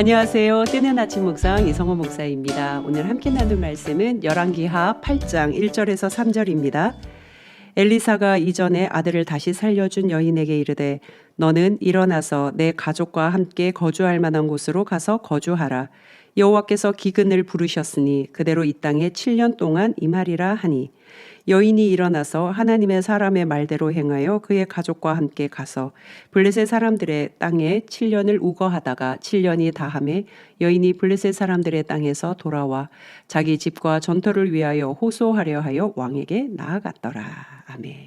안녕하세요. 뜨는 아침 묵상 이성호 목사입니다. 오늘 함께 나눌 말씀은 열왕기하 8장 1절에서 3절입니다. 엘리사가 이전에 아들을 다시 살려준 여인에게 이르되 너는 일어나서 내 가족과 함께 거주할 만한 곳으로 가서 거주하라. 여호와께서 기근을 부르셨으니 그대로 이 땅에 7년 동안 임하리라 하니 여인이 일어나서 하나님의 사람의 말대로 행하여 그의 가족과 함께 가서 블레셋 사람들의 땅에 7년을 우거하다가 7년이 다함에 여인이 블레셋 사람들의 땅에서 돌아와 자기 집과 전토를 위하여 호소하려 하여 왕에게 나아갔더라. 아멘.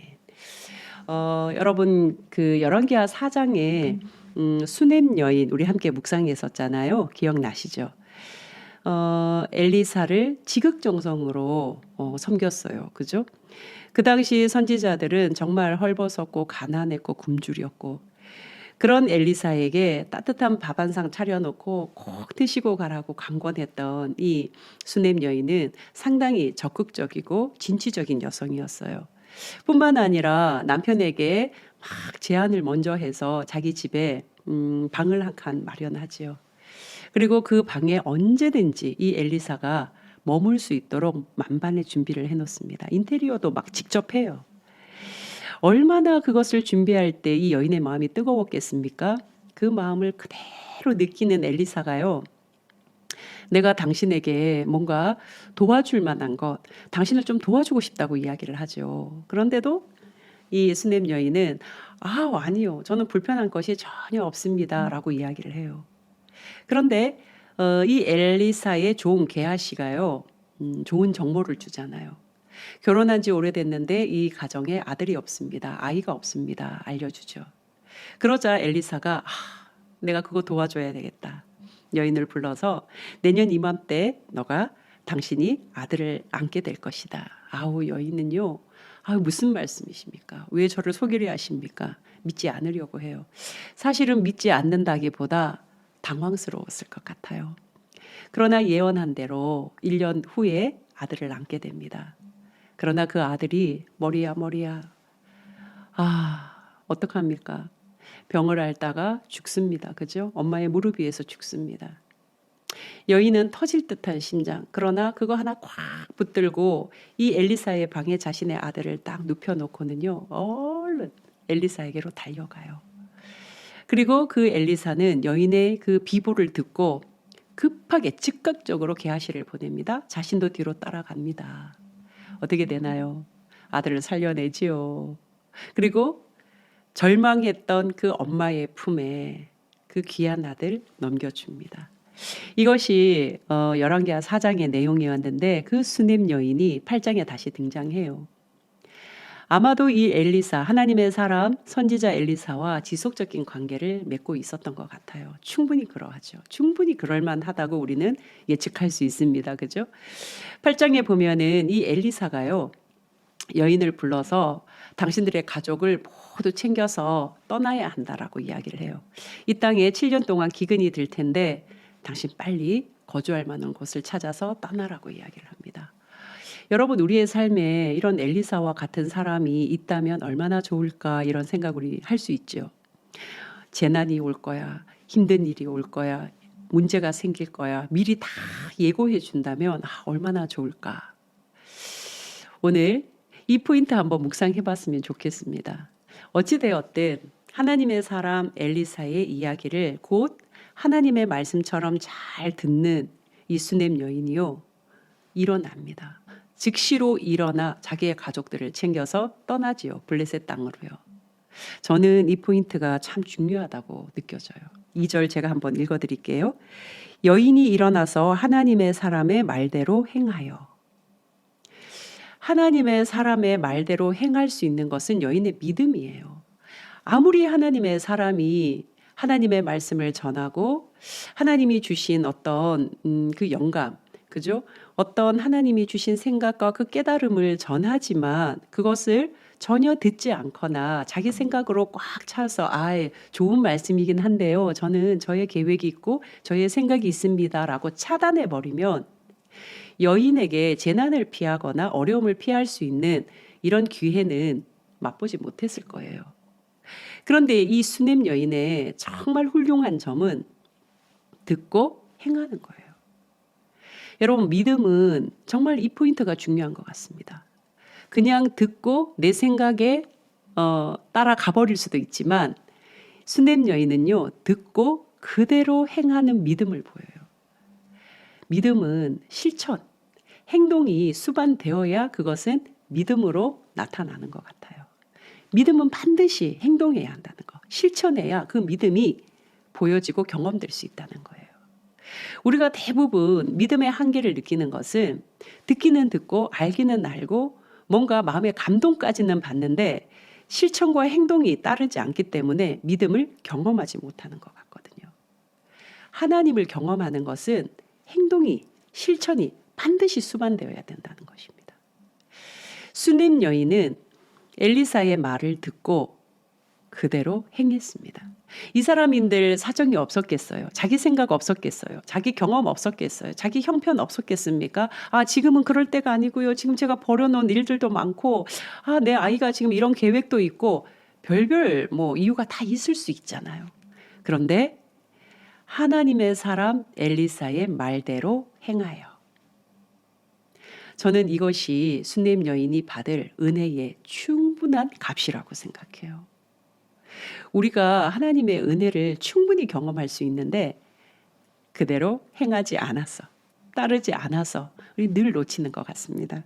여러분 그 열왕기하 4장에 수넴 여인 우리 함께 묵상했었잖아요. 기억나시죠? 엘리사를 지극정성으로 섬겼어요. 그죠? 그 당시 선지자들은 정말 헐벗었고 가난했고 굶주렸고 그런 엘리사에게 따뜻한 밥 한 상 차려놓고 꼭 드시고 가라고 강권했던 이 수넴 여인은 상당히 적극적이고 진취적인 여성이었어요. 뿐만 아니라 남편에게 막 제안을 먼저 해서 자기 집에 방을 한 칸 마련하지요. 그리고 그 방에 언제든지 이 엘리사가 머물 수 있도록 만반의 준비를 해놓습니다. 인테리어도 막 직접 해요. 얼마나 그것을 준비할 때 이 여인의 마음이 뜨거웠겠습니까? 그 마음을 그대로 느끼는 엘리사가요. 내가 당신에게 뭔가 도와줄 만한 것, 당신을 좀 도와주고 싶다고 이야기를 하죠. 그런데도 이 수넴 여인은 아니요. 저는 불편한 것이 전혀 없습니다. 라고 이야기를 해요. 그런데 이 엘리사의 종 게하시가요. 좋은 정보를 주잖아요. 결혼한 지 오래됐는데 이 가정에 아들이 없습니다. 아이가 없습니다. 알려주죠. 그러자 엘리사가 내가 그거 도와줘야 되겠다. 여인을 불러서 내년 이맘때 당신이 아들을 안게 될 것이다. 여인은요. 무슨 말씀이십니까? 왜 저를 소개를 하십니까? 믿지 않으려고 해요. 사실은 믿지 않는다기보다 당황스러웠을 것 같아요. 그러나 예언한 대로 1년 후에 아들을 안게 됩니다. 그러나 그 아들이 머리야. 어떡합니까? 병을 앓다가 죽습니다. 그죠? 엄마의 무릎 위에서 죽습니다. 여인은 터질 듯한 심장. 그러나 그거 하나 꽉 붙들고 이 엘리사의 방에 자신의 아들을 딱 눕혀놓고는요. 얼른 엘리사에게로 달려가요. 그리고 그 엘리사는 여인의 그 비보를 듣고 급하게 즉각적으로 게하시를 보냅니다. 자신도 뒤로 따라갑니다. 어떻게 되나요? 아들을 살려내지요. 그리고 절망했던 그 엄마의 품에 그 귀한 아들 넘겨줍니다. 이것이 열왕기하 4장의 내용이었는데 그 수넴 여인이 8장에 다시 등장해요. 아마도 이 엘리사, 하나님의 사람, 선지자 엘리사와 지속적인 관계를 맺고 있었던 것 같아요. 충분히 그러하죠. 충분히 그럴만하다고 우리는 예측할 수 있습니다. 그죠? 8장에 보면은 이 엘리사가요. 여인을 불러서 당신들의 가족을 모두 챙겨서 떠나야 한다라고 이야기를 해요. 이 땅에 7년 동안 기근이 들 텐데 당신 빨리 거주할 만한 곳을 찾아서 떠나라고 이야기를 합니다. 여러분 우리의 삶에 이런 엘리사와 같은 사람이 있다면 얼마나 좋을까 이런 생각을 우리 할 수 있죠. 재난이 올 거야. 힘든 일이 올 거야. 문제가 생길 거야. 미리 다 예고해 준다면 얼마나 좋을까. 오늘 이 포인트 한번 묵상해 봤으면 좋겠습니다. 어찌되었든 하나님의 사람 엘리사의 이야기를 곧 하나님의 말씀처럼 잘 듣는 이 수넴 여인이요. 일어납니다. 즉시로 일어나 자기의 가족들을 챙겨서 떠나지요. 블레셋 땅으로요. 저는 이 포인트가 참 중요하다고 느껴져요. 2절 제가 한번 읽어드릴게요. 여인이 일어나서 하나님의 사람의 말대로 행하여. 하나님의 사람의 말대로 행할 수 있는 것은 여인의 믿음이에요. 아무리 하나님의 사람이 하나님의 말씀을 전하고 하나님이 주신 어떤 그 영감, 그죠? 어떤 하나님이 주신 생각과 그 깨달음을 전하지만 그것을 전혀 듣지 않거나 자기 생각으로 꽉 차서 좋은 말씀이긴 한데요. 저는 저의 계획이 있고 저의 생각이 있습니다라고 차단해 버리면 여인에게 재난을 피하거나 어려움을 피할 수 있는 이런 기회는 맛보지 못했을 거예요. 그런데 이 수넴 여인의 정말 훌륭한 점은 듣고 행하는 거예요. 여러분, 믿음은 정말 이 포인트가 중요한 것 같습니다. 그냥 듣고 내 생각에 따라가 버릴 수도 있지만 수넴 여인은요, 듣고 그대로 행하는 믿음을 보여요. 믿음은 실천, 행동이 수반되어야 그것은 믿음으로 나타나는 것 같아요. 믿음은 반드시 행동해야 한다는 거, 실천해야 그 믿음이 보여지고 경험될 수 있다는 거예요. 우리가 대부분 믿음의 한계를 느끼는 것은 듣기는 듣고 알기는 알고 뭔가 마음의 감동까지는 받는데 실천과 행동이 따르지 않기 때문에 믿음을 경험하지 못하는 것 같거든요. 하나님을 경험하는 것은 행동이, 실천이 반드시 수반되어야 된다는 것입니다. 수넴 여인은 엘리사의 말을 듣고 그대로 행했습니다. 이 사람인들 사정이 없었겠어요? 자기 생각 없었겠어요? 자기 경험 없었겠어요? 자기 형편 없었겠습니까? 지금은 그럴 때가 아니고요. 지금 제가 벌여놓은 일들도 많고, 내 아이가 지금 이런 계획도 있고, 별별 이유가 다 있을 수 있잖아요. 그런데 하나님의 사람 엘리사의 말대로 행하여. 저는 이것이 수넴 여인이 받을 은혜의 충분한 값이라고 생각해요. 우리가 하나님의 은혜를 충분히 경험할 수 있는데 그대로 행하지 않아서, 따르지 않아서 우리 늘 놓치는 것 같습니다.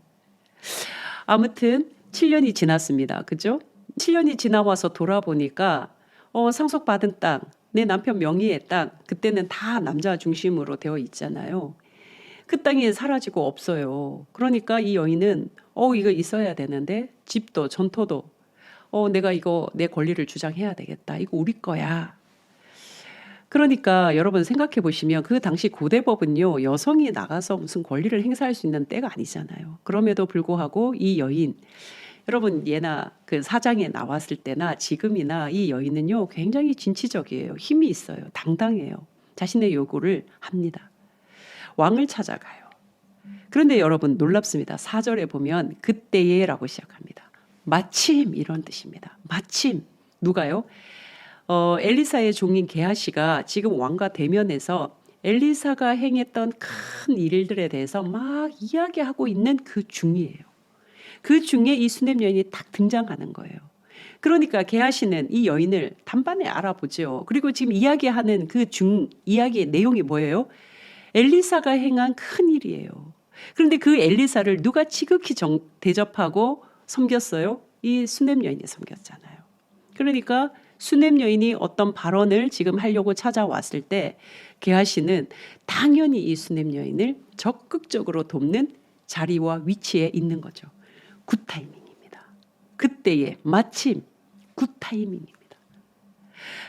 아무튼 7년이 지났습니다. 그죠? 7년이 지나와서 돌아보니까 상속받은 땅, 내 남편 명의의 땅, 그때는 다 남자 중심으로 되어 있잖아요. 그 땅이 사라지고 없어요. 그러니까 이 여인은 이거 있어야 되는데 집도 전토도 내가 이거 내 권리를 주장해야 되겠다. 이거 우리 거야. 그러니까 여러분 생각해 보시면 그 당시 고대법은요, 여성이 나가서 무슨 권리를 행사할 수 있는 때가 아니잖아요. 그럼에도 불구하고 이 여인, 여러분 예나 그 사장에 나왔을 때나 지금이나 이 여인은요, 굉장히 진취적이에요. 힘이 있어요. 당당해요. 자신의 요구를 합니다. 왕을 찾아가요. 그런데 여러분 놀랍습니다. 4절에 보면 그때에라고 시작합니다. 마침 이런 뜻입니다. 마침 누가요? 엘리사의 종인 게하시가 지금 왕과 대면해서 엘리사가 행했던 큰 일들에 대해서 막 이야기하고 있는 그 중이에요. 그 중에 이 수넴 여인이 딱 등장하는 거예요. 그러니까 게하시는 이 여인을 단번에 알아보죠. 그리고 지금 이야기하는 그 이야기의 내용이 뭐예요? 엘리사가 행한 큰 일이에요. 그런데 그 엘리사를 누가 지극히 대접하고 섬겼어요? 이 수넴 여인이 섬겼잖아요. 그러니까 수넴 여인이 어떤 발언을 지금 하려고 찾아왔을 때 게하시는 당연히 이 수넴 여인을 적극적으로 돕는 자리와 위치에 있는 거죠. 굿 타이밍입니다. 그때에 마침 굿 타이밍입니다.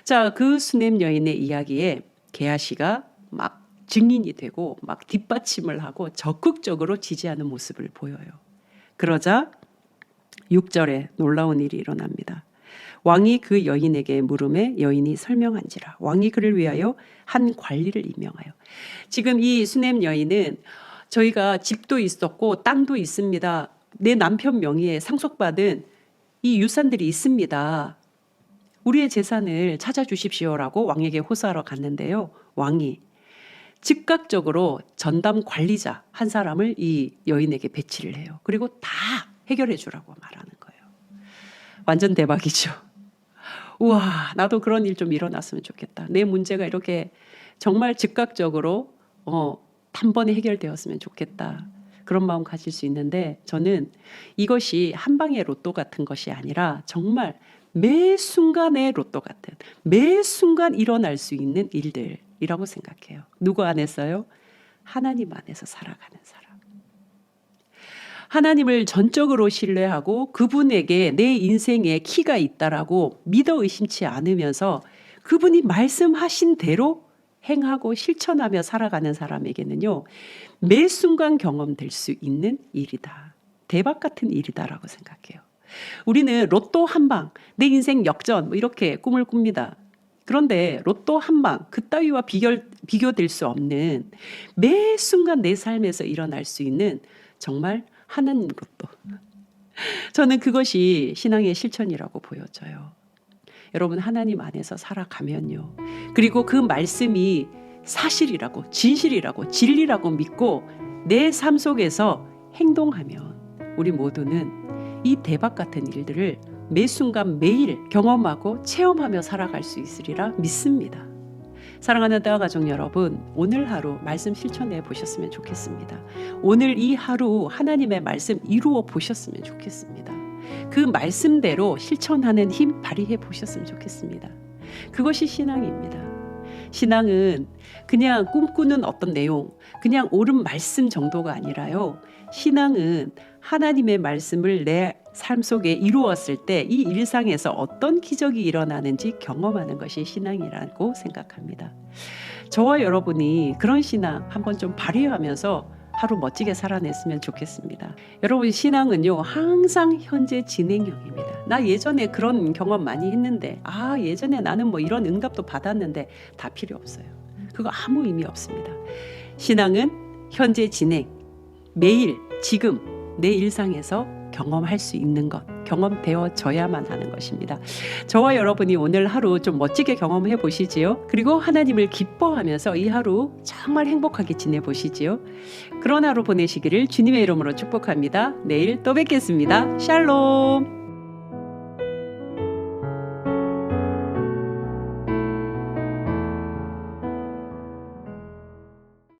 자, 그 수넴 여인의 이야기에 게하시가 막 증인이 되고 막 뒷받침을 하고 적극적으로 지지하는 모습을 보여요. 그러자 6절에 놀라운 일이 일어납니다. 왕이 그 여인에게 물음에 여인이 설명한지라. 왕이 그를 위하여 한 관리를 임명하여. 지금 이 수넴 여인은 저희가 집도 있었고 땅도 있습니다. 내 남편 명의의 상속받은 이 유산들이 있습니다. 우리의 재산을 찾아주십시오라고 왕에게 호소하러 갔는데요. 왕이 즉각적으로 전담 관리자 한 사람을 이 여인에게 배치를 해요. 그리고 다 해결해 주라고 말하는 거예요. 완전 대박이죠. 우와, 나도 그런 일 좀 일어났으면 좋겠다. 내 문제가 이렇게 정말 즉각적으로 단번에 해결되었으면 좋겠다. 그런 마음 가질 수 있는데 저는 이것이 한 방의 로또 같은 것이 아니라 정말 매 순간의 로또 같은, 매 순간 일어날 수 있는 일들이라고 생각해요. 누구 안에서요? 하나님 안에서 살아가는 사람. 하나님을 전적으로 신뢰하고 그분에게 내 인생에 키가 있다라고 믿어 의심치 않으면서 그분이 말씀하신 대로 행하고 실천하며 살아가는 사람에게는요, 매 순간 경험될 수 있는 일이다. 대박 같은 일이다라고 생각해요. 우리는 로또 한 방, 내 인생 역전 이렇게 꿈을 꿉니다. 그런데 로또 한 방, 그따위와 비교될 수 없는 매 순간 내 삶에서 일어날 수 있는 정말 하나님 로또. 저는 그것이 신앙의 실천이라고 보여져요. 여러분 하나님 안에서 살아가면요. 그리고 그 말씀이 사실이라고, 진실이라고, 진리라고 믿고 내 삶 속에서 행동하면 우리 모두는 이 대박 같은 일들을 매 순간 매일 경험하고 체험하며 살아갈 수 있으리라 믿습니다. 사랑하는 따가족 여러분, 오늘 하루 말씀 실천해 보셨으면 좋겠습니다. 오늘 이 하루 하나님의 말씀 이루어 보셨으면 좋겠습니다. 그 말씀대로 실천하는 힘 발휘해 보셨으면 좋겠습니다. 그것이 신앙입니다. 신앙은 그냥 꿈꾸는 어떤 내용, 그냥 옳은 말씀 정도가 아니라요. 신앙은 하나님의 말씀을 내 삶 속에 이루었을 때 이 일상에서 어떤 기적이 일어나는지 경험하는 것이 신앙이라고 생각합니다. 저와 여러분이 그런 신앙 한번 좀 발휘하면서 하루 멋지게 살아냈으면 좋겠습니다. 여러분, 신앙은요 항상 현재 진행형입니다. 나 예전에 그런 경험 많이 했는데, 예전에 나는 뭐 이런 응답도 받았는데, 다 필요 없어요. 그거 아무 의미 없습니다. 신앙은 현재 진행, 매일 지금 내 일상에서 경험할 수 있는 것, 경험되어져야만 하는 것입니다. 저와 여러분이 오늘 하루 좀 멋지게 경험해 보시지요. 그리고 하나님을 기뻐하면서 이 하루 정말 행복하게 지내보시지요. 그런 하루 보내시기를 주님의 이름으로 축복합니다. 내일 또 뵙겠습니다. 샬롬.